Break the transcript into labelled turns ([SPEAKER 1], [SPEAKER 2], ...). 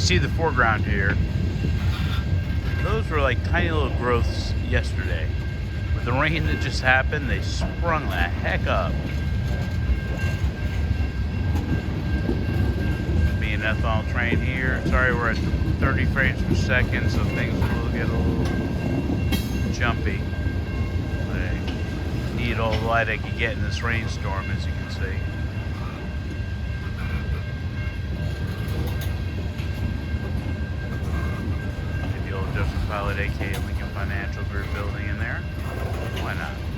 [SPEAKER 1] see the foreground here, those were like tiny little growths yesterday. With the rain that just happened, they sprung the heck up. Be an ethanol train here. Sorry, we're at 30 frames per second, so things will get a little jumpy. I need all the light I can get in this rainstorm, as you can see. Maybe old Joseph Pilot, aka Lincoln Financial Group building in there. Why not?